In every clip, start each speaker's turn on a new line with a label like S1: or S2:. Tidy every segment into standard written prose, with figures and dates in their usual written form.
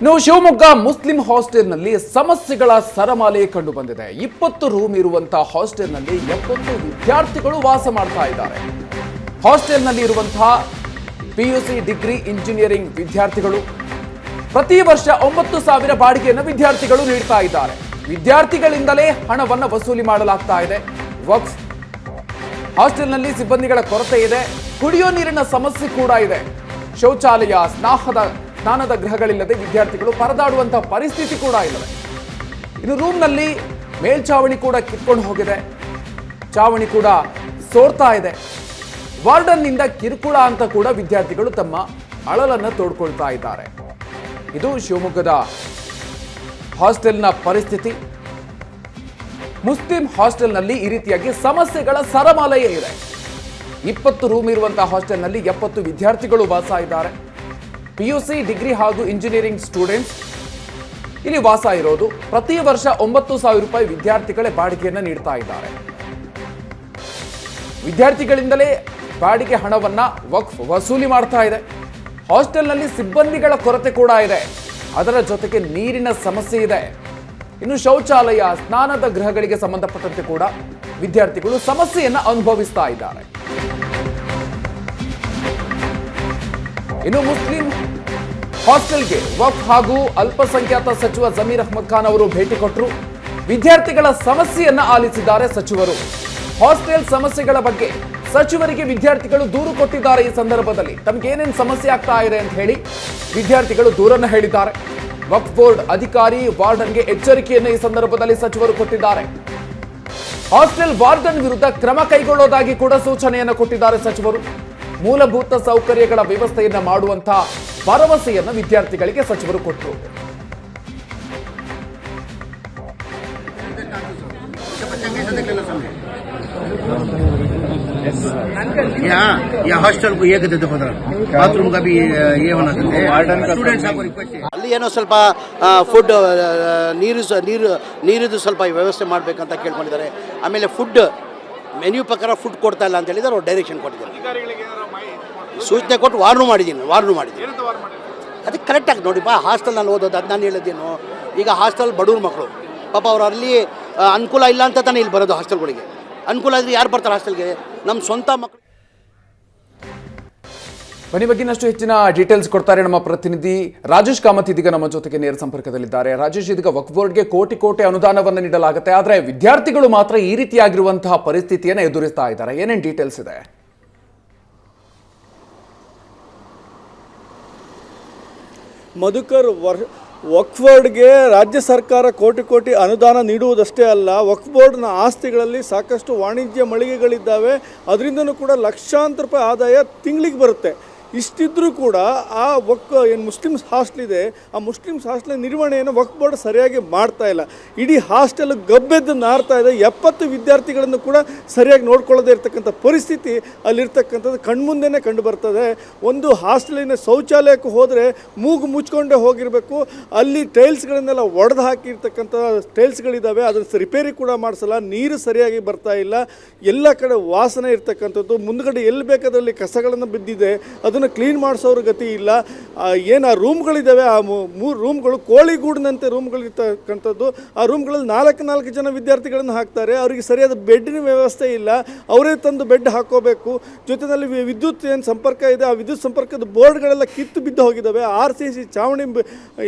S1: ಇನ್ನು ಶಿವಮೊಗ್ಗ ಮುಸ್ಲಿಂ ಹಾಸ್ಟೆಲ್ನಲ್ಲಿ ಸಮಸ್ಯೆಗಳ ಸರಮಾಲೆ ಕಂಡು ಬಂದಿದೆ. 20 ರೂಮ್ ಇರುವಂತಹ ಹಾಸ್ಟೆಲ್ನಲ್ಲಿ 70 ವಿದ್ಯಾರ್ಥಿಗಳು ವಾಸ ಮಾಡ್ತಾ ಇದ್ದಾರೆ. ಹಾಸ್ಟೆಲ್ನಲ್ಲಿ ಇರುವಂತಹ PUC ಡಿಗ್ರಿ ಇಂಜಿನಿಯರಿಂಗ್ ವಿದ್ಯಾರ್ಥಿಗಳು ಪ್ರತಿ ವರ್ಷ 9,000 ಬಾಡಿಗೆಯನ್ನು ವಿದ್ಯಾರ್ಥಿಗಳು ನೀಡ್ತಾ ಇದ್ದಾರೆ. ವಿದ್ಯಾರ್ಥಿಗಳಿಂದಲೇ ಹಣವನ್ನು ವಸೂಲಿ ಮಾಡಲಾಗ್ತಾ ಇದೆ. ವಕ್ಫ್ ಹಾಸ್ಟೆಲ್ನಲ್ಲಿ ಸಿಬ್ಬಂದಿಗಳ ಕೊರತೆ ಇದೆ. ಕುಡಿಯೋ ನೀರಿನ ಸಮಸ್ಯೆ ಕೂಡ ಇದೆ. ಶೌಚಾಲಯ, ಸ್ನಾನದ ಗೃಹಗಳಿಲ್ಲದೆ ವಿದ್ಯಾರ್ಥಿಗಳು ಪರದಾಡುವಂತಹ ಪರಿಸ್ಥಿತಿ ಕೂಡ ಇದೆ. ಇನ್ನು ರೂಮ್ನಲ್ಲಿ ಮೇಲ್ಛಾವಣಿ ಕೂಡ ಕಿತ್ಕೊಂಡು ಹೋಗಿದೆ. ಚಾವಣಿ ಕೂಡ ಸೋರ್ತಾ ಇದೆ. ವಾರ್ಡನ್ನಿಂದ ಕಿರುಕುಳ ಅಂತ ಕೂಡ ವಿದ್ಯಾರ್ಥಿಗಳು ತಮ್ಮ ಅಳಲನ್ನು ತೋಡ್ಕೊಳ್ತಾ ಇದ್ದಾರೆ. ಇದು ಶಿವಮೊಗ್ಗದ ಹಾಸ್ಟೆಲ್ನ ಪರಿಸ್ಥಿತಿ. ಮುಸ್ಲಿಂ ಹಾಸ್ಟೆಲ್ನಲ್ಲಿ ಈ ರೀತಿಯಾಗಿ ಸಮಸ್ಯೆಗಳ ಸರಮಾಲೆಯೇ ಇದೆ. 20 ರೂಮ್ ಇರುವಂತಹ ಹಾಸ್ಟೆಲ್ನಲ್ಲಿ 70 ವಿದ್ಯಾರ್ಥಿಗಳು ವಾಸ ಇದ್ದಾರೆ. PUC ಡಿಗ್ರಿ ಹಾಗೂ ಇಂಜಿನಿಯರಿಂಗ್ ಸ್ಟೂಡೆಂಟ್ಸ್ ಇಲ್ಲಿ ವಾಸ ಇರೋದು. ಪ್ರತಿ ವರ್ಷ 9,000 ರೂಪಾಯಿ ವಿದ್ಯಾರ್ಥಿಗಳೇ ಬಾಡಿಗೆಯನ್ನು ನೀಡ್ತಾ ಇದ್ದಾರೆ. ವಿದ್ಯಾರ್ಥಿಗಳಿಂದಲೇ ಬಾಡಿಗೆ ಹಣವನ್ನ ವಕ್ಫ್ ವಸೂಲಿ ಮಾಡ್ತಾ ಇದೆ. ಹಾಸ್ಟೆಲ್ನಲ್ಲಿ ಸಿಬ್ಬಂದಿಗಳ ಕೊರತೆ ಕೂಡ ಇದೆ. ಅದರ ಜೊತೆಗೆ ನೀರಿನ ಸಮಸ್ಯೆ ಇದೆ. ಇನ್ನು ಶೌಚಾಲಯ, ಸ್ನಾನದ ಗೃಹಗಳಿಗೆ ಸಂಬಂಧಪಟ್ಟಂತೆ ಕೂಡ ವಿದ್ಯಾರ್ಥಿಗಳು ಸಮಸ್ಯೆಯನ್ನ ಅನುಭವಿಸ್ತಾ ಇದ್ದಾರೆ. ಇನ್ನು ಮುಸ್ಲಿಂ ಹಾಸ್ಟೆಲ್ಗೆ ವಕ್ಫ್ ಹಾಗೂ ಅಲ್ಪಸಂಖ್ಯಾತ ಸಚಿವ ಜಮೀರ್ ಅಹ್ಮದ್ ಖಾನ್ ಅವರು ಭೇಟಿ ಕೊಟ್ಟರು. ವಿದ್ಯಾರ್ಥಿಗಳ ಸಮಸ್ಯೆಯನ್ನ ಆಲಿಸಿದ್ದಾರೆ ಸಚಿವರು. ಹಾಸ್ಟೆಲ್ ಸಮಸ್ಯೆಗಳ ಬಗ್ಗೆ ಸಚಿವರಿಗೆ ವಿದ್ಯಾರ್ಥಿಗಳು ದೂರು ಕೊಟ್ಟಿದ್ದಾರೆ. ಈ ಸಂದರ್ಭದಲ್ಲಿ ತಮಗೆ ಏನೇನು ಸಮಸ್ಯೆ ಆಗ್ತಾ ಇದೆ ಅಂತ ಹೇಳಿ ವಿದ್ಯಾರ್ಥಿಗಳು ದೂರನ್ನು ಹೇಳಿದ್ದಾರೆ. ವಕ್ಫ್ ಬೋರ್ಡ್ ಅಧಿಕಾರಿ ವಾರ್ಡನ್ಗೆ ಎಚ್ಚರಿಕೆಯನ್ನು ಈ ಸಂದರ್ಭದಲ್ಲಿ ಸಚಿವರು ಕೊಟ್ಟಿದ್ದಾರೆ. ಹಾಸ್ಟೆಲ್ ವಾರ್ಡನ್ ವಿರುದ್ಧ ಕ್ರಮ ಕೈಗೊಳ್ಳೋದಾಗಿ ಕೂಡ ಸೂಚನೆಯನ್ನು ಕೊಟ್ಟಿದ್ದಾರೆ ಸಚಿವರು. ಮೂಲಭೂತ ಸೌಕರ್ಯಗಳ ವ್ಯವಸ್ಥೆಯನ್ನ ಮಾಡುವಂತಹ ಭರವಸೆಯನ್ನು ವಿದ್ಯಾರ್ಥಿಗಳಿಗೆ ಸಚಿವರು ಕೊಟ್ಟರು.
S2: या हॉस्टल को एक देते बाथरूम का भी ये होना चाहिए.
S3: ಅಲ್ಲಿ ಏನೋ ಸ್ವಲ್ಪ ಫುಡ್ ನೀರಿದು ಸ್ವಲ್ಪ ವ್ಯವಸ್ಥೆ ಮಾಡಬೇಕಂತ ಕೇಳ್ಕೊಂಡಿದ್ದಾರೆ. ಆಮೇಲೆ ಫುಡ್ ಮೆನ್ಯೂ ಪ್ರಕಾರ ಫುಡ್ ಕೊಡ್ತಾ ಇಲ್ಲ ಅಂತ ಹೇಳಿದ್ರೆ ಅವ್ರು ಡೈರೆಕ್ಷನ್ ಕೊಟ್ಟಿದ್ದಾರೆ. ಸೂಚನೆ ಕೊಟ್ಟು ವಾರ್ನು ಮಾಡಿದ್ದೀನಿ. ಅದಕ್ಕೆ ಕರೆಕ್ಟಾಗಿ ನೋಡಿಪ್ಪ, ಹಾಸ್ಟೆಲ್ನಲ್ಲಿ ಓದೋದು ಅದು ನಾನು ಹೇಳೋದೇನು. ಈಗ ಹಾಸ್ಟೆಲ್ ಬಡವ್ರ ಮಕ್ಕಳು ಪಾಪ ಅವ್ರು ಅಲ್ಲಿ ಅನುಕೂಲ ಇಲ್ಲ ಅಂತ ತಾನೇ ಇಲ್ಲಿ ಬರೋದು. ಹಾಸ್ಟೆಲ್ಗಳಿಗೆ ಅನುಕೂಲ ಇದ್ರೆ ಯಾರು ಬರ್ತಾರೆ ಹಾಸ್ಟೆಲ್ಗೆ? ನಮ್ಮ ಸ್ವಂತ ಮಕ್ಕಳು.
S1: ಬನ್ನಿ ಬಗ್ಗಿನಷ್ಟು ಹೆಚ್ಚಿನ ಡೀಟೇಲ್ಸ್ ಕೊಡ್ತಾರೆ ನಮ್ಮ ಪ್ರತಿನಿಧಿ ರಾಜೇಶ್ ಕಾಮತ್. ಇದೀಗ ನಮ್ಮ ಜೊತೆಗೆ ನೇರ ಸಂಪರ್ಕದಲ್ಲಿದ್ದಾರೆ. ರಾಜೇಶ್, ಇದೀಗ ವಕ್ಫ್ ಬೋರ್ಡ್ಗೆ ಕೋಟಿ ಅನುದಾನವನ್ನು ನೀಡಲಾಗುತ್ತೆ, ಆದರೆ ವಿದ್ಯಾರ್ಥಿಗಳು ಮಾತ್ರ ಈ ರೀತಿಯಾಗಿರುವಂತಹ ಪರಿಸ್ಥಿತಿಯನ್ನು ಎದುರಿಸ್ತಾ ಇದ್ದಾರೆ. ಏನೇನು ಡೀಟೇಲ್ಸ್ ಇದೆ?
S4: ಮಧುಕರ್, ವಕ್ಫ್ ಬೋರ್ಡ್ಗೆ ರಾಜ್ಯ ಸರ್ಕಾರ ಕೋಟಿ ಅನುದಾನ ನೀಡುವುದಷ್ಟೇ ಅಲ್ಲ, ವಕ್ಫ್ ಬೋರ್ಡ್ನ ಆಸ್ತಿಗಳಲ್ಲಿ ಸಾಕಷ್ಟು ವಾಣಿಜ್ಯ ಮಳಿಗೆಗಳಿದ್ದಾವೆ. ಅದರಿಂದನೂ ಕೂಡ ಲಕ್ಷಾಂತರ ರೂಪಾಯಿ ಆದಾಯ ತಿಂಗಳಿಗೆ ಬರುತ್ತೆ. ಇಷ್ಟಿದ್ರೂ ಕೂಡ ಆ ಏನು ಮುಸ್ಲಿಮ್ಸ್ ಹಾಸ್ಟೆಲ್ ಇದೆ, ಆ ಮುಸ್ಲಿಮ್ಸ್ ಹಾಸ್ಟೆಲ್ ನಿರ್ವಹಣೆಯನ್ನು ವಕ್ಫ್ ಬೋರ್ಡ್ ಸರಿಯಾಗಿ ಮಾಡ್ತಾ ಇಲ್ಲ. ಇಡೀ ಹಾಸ್ಟೆಲ್ ಗಬ್ಬೆದ್ದು ನಾರ್ತಾ ಇದೆ. 70 ವಿದ್ಯಾರ್ಥಿಗಳನ್ನು ಕೂಡ ಸರಿಯಾಗಿ ನೋಡ್ಕೊಳ್ಳೋದೇ ಇರ್ತಕ್ಕಂಥ ಪರಿಸ್ಥಿತಿ ಅಲ್ಲಿರ್ತಕ್ಕಂಥದ್ದು ಕಣ್ಮುಂದೆನೇ ಕಂಡು ಬರ್ತದೆ. ಒಂದು ಹಾಸ್ಟೆಲಿನ ಶೌಚಾಲಯಕ್ಕೆ ಹೋದರೆ ಮೂಗು ಮುಚ್ಕೊಂಡೇ ಹೋಗಿರಬೇಕು. ಅಲ್ಲಿ ಟೈಲ್ಸ್ಗಳನ್ನೆಲ್ಲ ಒಡೆದು ಹಾಕಿರ್ತಕ್ಕಂಥ ಟೈಲ್ಸ್ಗಳಿದ್ದಾವೆ, ಅದನ್ನು ರಿಪೇರಿ ಕೂಡ ಮಾಡಿಸಲ್ಲ. ನೀರು ಸರಿಯಾಗಿ ಬರ್ತಾ ಇಲ್ಲ. ಎಲ್ಲ ಕಡೆ ವಾಸನೆ ಇರ್ತಕ್ಕಂಥದ್ದು. ಮುಂದ್ಗಡೆ ಎಲ್ಲಿ ಬೇಕಾದಲ್ಲಿ ಕಸಗಳನ್ನು ಬಿದ್ದಿದೆ, ಅದನ್ನು ಕ್ಲೀನ್ ಮಾಡಿಸೋರ ಗತಿ ಇಲ್ಲ. ಏನು ಆ ರೂಮ್ಗಳಿದ್ದಾವೆ, ಆ 3 ರೂಮ್ಗಳು ಕೋಳಿಗೂಡಿನಂತೆ ರೂಮ್ಗಳಿರ್ತಕ್ಕಂಥದ್ದು. ಆ ರೂಮ್ಗಳಲ್ಲಿ 4 ಜನ ವಿದ್ಯಾರ್ಥಿಗಳನ್ನು ಹಾಕ್ತಾರೆ. ಅವರಿಗೆ ಸರಿಯಾದ ಬೆಡ್ಡಿನ ವ್ಯವಸ್ಥೆ ಇಲ್ಲ. ಅವರೇ ತಂದು ಬೆಡ್ ಹಾಕೋಬೇಕು. ಜೊತೆಯಲ್ಲಿ ವಿದ್ಯುತ್ ಏನು ಸಂಪರ್ಕ ಇದೆ, ಆ ವಿದ್ಯುತ್ ಸಂಪರ್ಕದ ಬೋರ್ಡ್ಗಳೆಲ್ಲ ಕಿತ್ತು ಬಿದ್ದು ಹೋಗಿದ್ದಾವೆ. RCC ಚಾವಣಿ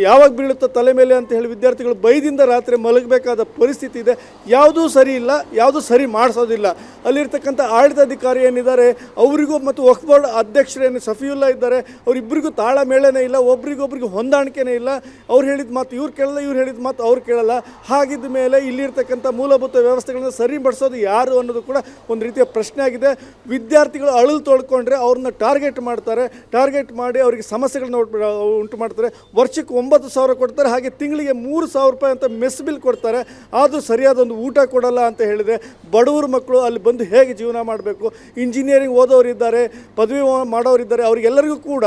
S4: ಯಾವಾಗ ಬೀಳುತ್ತೋ ತಲೆ ಮೇಲೆ ಅಂತ ಹೇಳಿ ವಿದ್ಯಾರ್ಥಿಗಳು ಬೈದಿಂದ ರಾತ್ರಿ ಮಲಗಬೇಕಾದ ಪರಿಸ್ಥಿತಿ ಇದೆ. ಯಾವುದೂ ಸರಿ ಇಲ್ಲ, ಯಾವುದೂ ಸರಿ ಮಾಡಿಸೋದಿಲ್ಲ. ಅಲ್ಲಿರ್ತಕ್ಕಂಥ ಆಡಳಿತಾಧಿಕಾರಿ ಏನಿದ್ದಾರೆ ಅವರಿಗೂ ಮತ್ತು ವಕ್ಫ್ ಬೋರ್ಡ್ ಅಧ್ಯಕ್ಷರೇನು ಸಫಿಯುಲ್ಲಾ ಇದ್ದಾರೆ, ಅವರಿಬ್ಬರಿಗೂ ತಾಳಮೇಳನೇ ಇಲ್ಲ, ಒಬ್ರಿಗೊಬ್ರಿಗೆ ಹೊಂದಾಣಿಕೆನೇ ಇಲ್ಲ. ಅವ್ರು ಹೇಳಿದ ಮಾತು ಇವ್ರು ಕೇಳಲ್ಲ, ಇವ್ರು ಹೇಳಿದ ಮಾತು ಅವ್ರು ಕೇಳಲ್ಲ. ಹಾಗಿದ್ದ ಮೇಲೆ ಇಲ್ಲಿರ್ತಕ್ಕಂಥ ಮೂಲಭೂತ ವ್ಯವಸ್ಥೆಗಳನ್ನ ಸರಿಪಡಿಸೋದು ಯಾರು ಅನ್ನೋದು ಕೂಡ ಒಂದು ರೀತಿಯ ಪ್ರಶ್ನೆ ಆಗಿದೆ. ವಿದ್ಯಾರ್ಥಿಗಳು ಅಳಲು ತೊಳ್ಕೊಂಡ್ರೆ ಅವ್ರನ್ನ ಟಾರ್ಗೆಟ್ ಮಾಡ್ತಾರೆ. ಟಾರ್ಗೆಟ್ ಮಾಡಿ ಅವರಿಗೆ ಸಮಸ್ಯೆಗಳನ್ನ ಉಂಟು ಮಾಡ್ತಾರೆ. ವರ್ಷಕ್ಕೆ 9,000 ಕೊಡ್ತಾರೆ, ಹಾಗೆ ತಿಂಗಳಿಗೆ 3,000 ರೂಪಾಯಿ ಅಂತ ಮೆಸ್ ಬಿಲ್ ಕೊಡ್ತಾರೆ. ಆದರೂ ಸರಿಯಾದ ಒಂದು ಊಟ ಕೊಡಲ್ಲ ಅಂತ ಹೇಳಿದೆ. ಬಡವರು ಮಕ್ಕಳು ಅಲ್ಲಿ ಬಂದು ಹೇಗೆ ಜೀವನ ಮಾಡಬೇಕು? ಇಂಜಿನಿಯರಿಂಗ್ ಓದೋರಿದ್ದಾರೆ, ಪದವಿ ಮಾಡೋರಿದ್ದಾರೆ, ಅವರಿಗೆಲ್ಲರಿಗೂ ಕೂಡ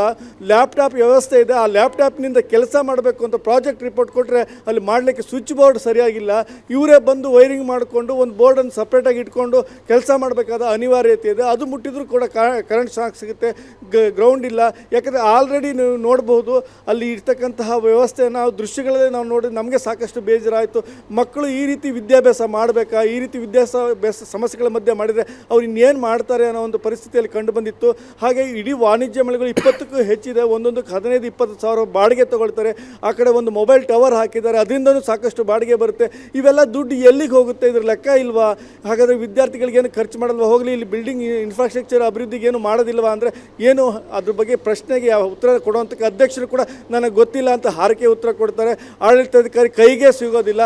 S4: ಲ್ಯಾಪ್ಟಾಪ್ ವ್ಯವಸ್ಥೆ ಇದೆ. ಆ ಲ್ಯಾಪ್ಟಾಪ್ನಿಂದ ಕೆಲಸ ಮಾಡಬೇಕು ಅಂತ ಪ್ರಾಜೆಕ್ಟ್ ರಿಪೋರ್ಟ್ ಕೊಟ್ಟರೆ ಅಲ್ಲಿ ಮಾಡಲಿಕ್ಕೆ ಸ್ವಿಚ್ ಬೋರ್ಡ್ ಸರಿಯಾಗಿಲ್ಲ. ಇವರೇ ಬಂದು ವೈರಿಂಗ್ ಮಾಡಿಕೊಂಡು ಒಂದು ಬೋರ್ಡನ್ನು ಸಪ್ರೇಟಾಗಿ ಇಟ್ಕೊಂಡು ಕೆಲಸ ಮಾಡಬೇಕಾದ ಅನಿವಾರ್ಯತೆ ಇದೆ. ಅದು ಮುಟ್ಟಿದ್ರೂ ಕೂಡ ಕರೆಂಟ್ ಶಾಕ್ ಸಿಗುತ್ತೆ, ಗ್ರೌಂಡ್ ಇಲ್ಲ. ಯಾಕಂದರೆ ಆಲ್ರೆಡಿ ನೀವು ನೋಡ್ಬೋದು ಅಲ್ಲಿ ಇರ್ತಕ್ಕಂತಹ ವ್ಯವಸ್ಥೆಯನ್ನು ದೃಶ್ಯಗಳಲ್ಲೇ ನಾವು ನೋಡಿ ನಮಗೆ ಸಾಕಷ್ಟು ಬೇಜಾರಾಯಿತು. ಮಕ್ಕಳು ಈ ರೀತಿ ವಿದ್ಯಾಭ್ಯಾಸ ಮಾಡಬೇಕಾ, ಈ ರೀತಿ ವಿದ್ಯಾಭ್ಯಾಸ ಸಮಸ್ಯೆಗಳ ಮಧ್ಯೆ ಮಾಡಿದರೆ ಅವ್ರು ಇನ್ನೇನು ಮಾಡ್ತಾರೆ ಅನ್ನೋ ಒಂದು ಪರಿಸ್ಥಿತಿಯಲ್ಲಿ ಕಂಡು ಬಂದಿತ್ತು. ಹಾಗೆ ಇಡೀ ವಾಣಿಜ್ಯ ಮಳಿಗೆಗಳು 20ಕ್ಕೂ ಹೆಚ್ಚಿದೆ. ಒಂದೊಂದಕ್ಕೆ 15-20 ಸಾವಿರ ಬಾಡಿಗೆ ತೊಗೊಳ್ತಾರೆ. ಆ ಕಡೆ ಒಂದು ಮೊಬೈಲ್ ಟವರ್ ಹಾಕಿದ್ದಾರೆ, ಅದರಿಂದನೂ ಸಾಕಷ್ಟು ಬಾಡಿಗೆ ಬರುತ್ತೆ. ಇವೆಲ್ಲ ದುಡ್ಡು ಎಲ್ಲಿಗೆ ಹೋಗುತ್ತೆ, ಇದ್ರ ಲೆಕ್ಕ ಇಲ್ವಾ? ಹಾಗಾದರೆ ವಿದ್ಯಾರ್ಥಿಗಳಿಗೇನು ಖರ್ಚು ಮಾಡಲ್ವಾ? ಹೋಗಲಿ, ಇಲ್ಲಿ ಬಿಲ್ಡಿಂಗ್ ಇನ್ಫ್ರಾಸ್ಟ್ರಕ್ಚರ್ ಅಭಿವೃದ್ಧಿಗೆ ಏನು ಮಾಡೋದಿಲ್ವಾ ಅಂದರೆ ಏನು ಅದ್ರ ಬಗ್ಗೆ ಪ್ರಶ್ನೆಗೆ ಉತ್ತರ ಕೊಡುವಂಥ ಅಧ್ಯಕ್ಷರು ಕೂಡ ನನಗೆ ಗೊತ್ತಿಲ್ಲ ಅಂತ ಹಾರಿಕೆ ಉತ್ತರ ಕೊಡ್ತಾರೆ. ಆಡಳಿತಾಧಿಕಾರಿ ಕೈಗೆ ಸಿಗೋದಿಲ್ಲ.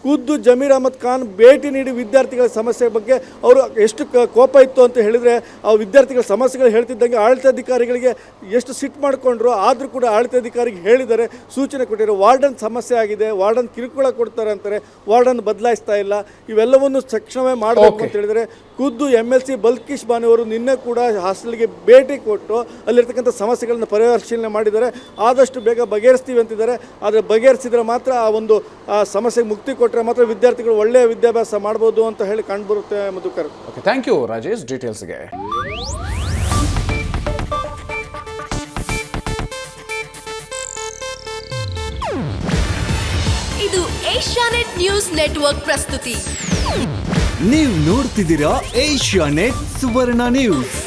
S4: ಖುದ್ದು ಜಮೀರ್ ಅಹಮದ್ ಖಾನ್ ಭೇಟಿ ನೀಡಿ ವಿದ್ಯಾರ್ಥಿಗಳ ಸಮಸ್ಯೆ ಬಗ್ಗೆ ಅವರು ಎಷ್ಟು ಕೋಪ ಇತ್ತು ಅಂತ ಹೇಳಿದರೆ ಆ ವಿದ್ಯಾರ್ಥಿಗಳ ಸಮಸ್ಯೆಗಳು ಹೇಳ್ತಿದ್ದಂಗೆ ಆಡಳಿತಾಧಿಕಾರಿಗಳಿಗೆ ಎಷ್ಟು ಸಿಟ್ಟು ಮಾಡಿಕೊಂಡ್ರು. ಆದರೂ ಕೂಡ ಆಡಳಿತಾಧಿಕಾರಿಗೆ ಹೇಳಿದ್ದಾರೆ, ಸೂಚನೆ ಕೊಟ್ಟಿರೋ ವಾರ್ಡನ್ ಸಮಸ್ಯೆ ಆಗಿದೆ, ವಾರ್ಡನ್ ಕಿರುಕುಳ ಕೊಡ್ತಾರೆ ಅಂತಾರೆ, ವಾರ್ಡನ್ ಬದಲಾಯಿಸ್ತಾ ಇಲ್ಲ. ಇವೆಲ್ಲವನ್ನು ತಕ್ಷಣವೇ ಮಾಡಬೇಕು ಅಂತ ಹೇಳಿದರೆ ಖುದ್ದು MLC ಬಲ್ಕೀಶ್ ಬಾನು ಅವರು ನಿನ್ನೆ ಕೂಡ ಹಾಸ್ಟೆಲ್ಗೆ ಭೇಟಿ ಕೊಟ್ಟು ಅಲ್ಲಿರ್ತಕ್ಕಂಥ ಸಮಸ್ಯೆಗಳನ್ನು ಪರಿಶೀಲನೆ ಮಾಡಿದ್ದಾರೆ. ಆದಷ್ಟು ಬೇಗ ಬಗೆಹರಿಸ್ತೀವಿ ಅಂತಿದ್ದಾರೆ. ಆದರೆ ಬಗೆಹರಿಸಿದರೆ ಮಾತ್ರ ಆ ಒಂದು ಸಮಸ್ಯೆಗೆ ಮುಕ್ತಿ ಕೊಟ್ಟರೆ ಮಾತ್ರ ವಿದ್ಯಾರ್ಥಿಗಳು ಒಳ್ಳೆಯ ವಿದ್ಯಾಭ್ಯಾಸ ಮಾಡ್ಬೋದು ಅಂತ ಹೇಳಿ ಕಂಡುಬರುತ್ತೆ. Madhukar,
S1: okay, thank you Rajesh ಡೀಟೇಲ್ಸ್ಗೆ.
S5: ಇದು ಏಷ್ಯಾನೆಟ್ ನ್ಯೂಸ್ ನೆಟ್ವರ್ಕ್ ಪ್ರಸ್ತುತಿ.
S6: ನೀವು ನೋಡ್ತಿದ್ದೀರಾ ಏಷ್ಯಾನೆಟ್ ಸುವರ್ಣ ನ್ಯೂಸ್.